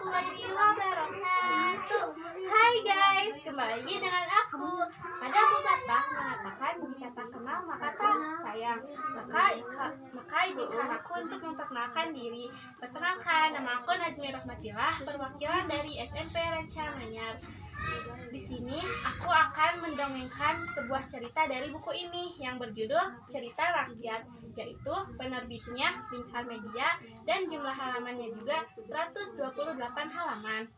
warahmatullahi wabarakatuh. Hai guys, kembali lagi dengan aku. Ada pepatah mengatakan jika tak kenal maka tak sayang. Maka izinkan aku untuk memperkenalkan diri. Perkenalkan, nama aku Najmi Rahmatillah, perwakilan dari SMP Ranca Manyar. Di sini aku akan mendongengkan sebuah cerita dari buku ini yang berjudul Cerita Rakyat, yaitu penerbitnya Lingkar Media dan jumlah halamannya juga 128 halaman.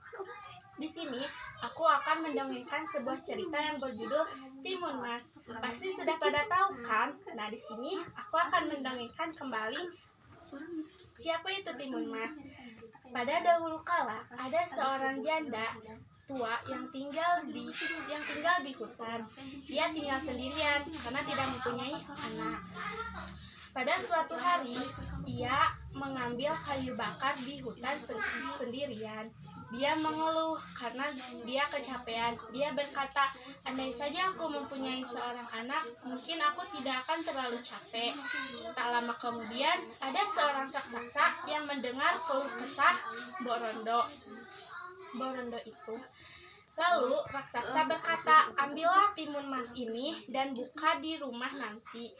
Di sini aku akan mendongengkan sebuah cerita yang berjudul Timun Mas. Pasti sudah pada tahu kan? Nah, di sini aku akan mendongengkan kembali siapa itu Timun Mas. Pada dahulu kala ada seorang janda tua yang tinggal di hutan. Dia tinggal sendirian karena tidak mempunyai anak. Pada suatu hari, ia mengambil kayu bakar di hutan sendirian. Dia mengeluh karena dia kecapean. Dia berkata, andai saja aku mempunyai seorang anak, mungkin aku tidak akan terlalu capek. Tak lama kemudian, ada seorang raksasa yang mendengar keluh kesah Borondo itu. Lalu raksasa berkata, ambillah timun mas ini dan buka di rumah nanti.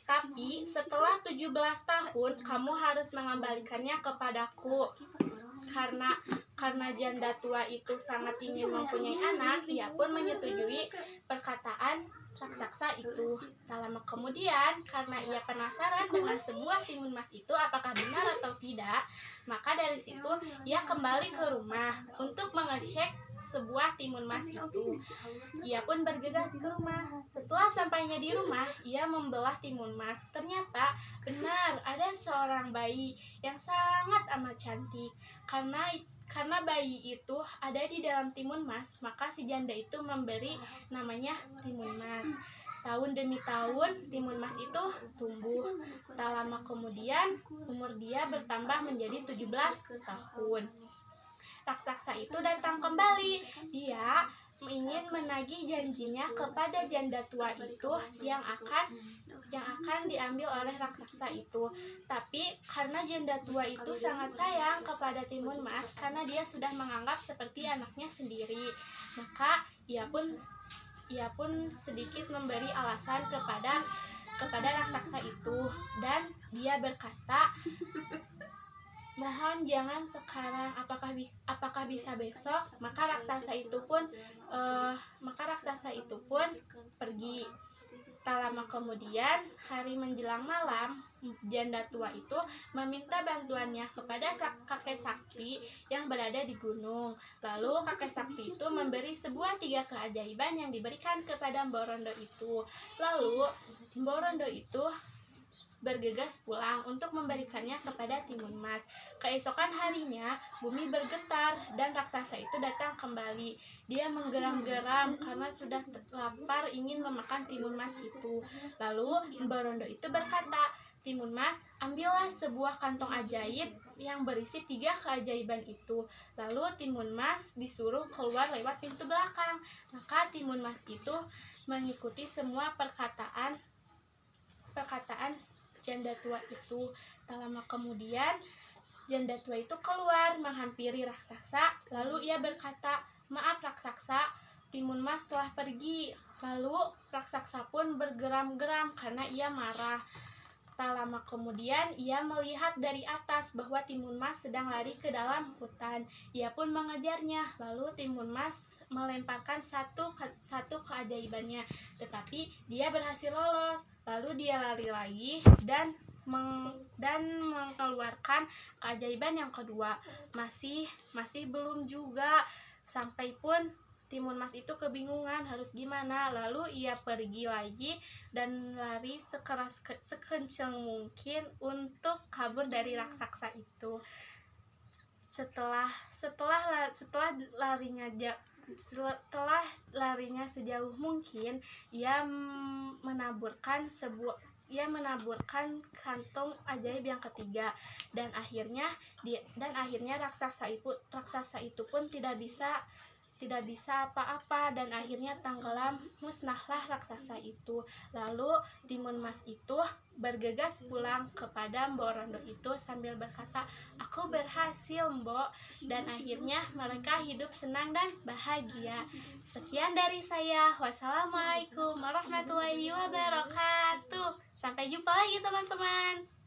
Tapi setelah 17 tahun kamu harus mengembalikannya kepadaku. Karena janda tua itu sangat ingin mempunyai anak, ia pun menyetujui perkataan raksasa itu. Tak lama kemudian, karena ia penasaran dengan sebuah timun mas itu apakah benar atau tidak, maka dari situ ia kembali ke rumah untuk mengecek sebuah timun mas itu. Ia pun bergegas ke rumah. Setelah sampainya di rumah, ia membelah timun mas. Ternyata benar ada seorang bayi yang sangat amat cantik. Karena bayi itu ada di dalam timun mas, maka si janda itu memberi namanya Timun Mas. Tahun demi tahun, Timun Mas itu tumbuh. Tak lama kemudian, umur dia bertambah menjadi 17 tahun. Raksasa itu datang kembali. Dia ingin menagih janjinya kepada janda tua itu yang akan diambil oleh raksasa itu. Tapi karena janda tua itu sangat sayang kepada Timun Mas karena dia sudah menganggap seperti anaknya sendiri, maka ia pun sedikit memberi alasan kepada raksasa itu, dan dia berkata, mohon jangan sekarang, apakah bisa besok? Maka raksasa itu pun pergi. Tak lama kemudian, hari menjelang malam, janda tua itu meminta bantuannya kepada kakek sakti yang berada di gunung. Lalu kakek sakti itu memberi sebuah 3 keajaiban yang diberikan kepada Borondo itu. Lalu Borondo itu bergegas pulang untuk memberikannya kepada Timun Mas. Keesokan harinya, bumi bergetar dan raksasa itu datang kembali. Dia menggeram-geram karena sudah lapar ingin memakan Timun Mas itu. Lalu Borondo itu berkata, Timun Mas, ambillah sebuah kantong ajaib yang berisi 3 keajaiban itu. Lalu Timun Mas disuruh keluar lewat pintu belakang. Maka Timun Mas itu mengikuti semua perkataan janda tua itu. Tak lama kemudian, janda tua itu keluar menghampiri raksasa. Lalu ia berkata, maaf raksasa, Timun Mas telah pergi. Lalu raksasa pun bergeram-geram karena ia marah. Tak lama kemudian, ia melihat dari atas bahwa Timun Mas sedang lari ke dalam hutan. Ia pun mengejarnya. Lalu Timun Mas melemparkan satu keajaibannya, tetapi dia berhasil lolos. Lalu dia lari lagi dan mengeluarkan keajaiban yang kedua. Masih belum juga. Sampai pun Timun Mas itu kebingungan harus gimana. Lalu ia pergi lagi dan lari sekencang mungkin untuk kabur dari raksasa itu. Setelah larinya sejauh mungkin, ia menaburkan kantong ajaib yang ketiga, dan akhirnya raksasa itu pun tidak bisa tidak bisa apa-apa dan akhirnya tenggelam, musnahlah raksasa itu. Lalu Timun Mas itu bergegas pulang kepada Mbok Rondo itu sambil berkata, "Aku berhasil, Mbok." Dan akhirnya mereka hidup senang dan bahagia. Sekian dari saya. Wassalamualaikum warahmatullahi wabarakatuh. Sampai jumpa lagi teman-teman.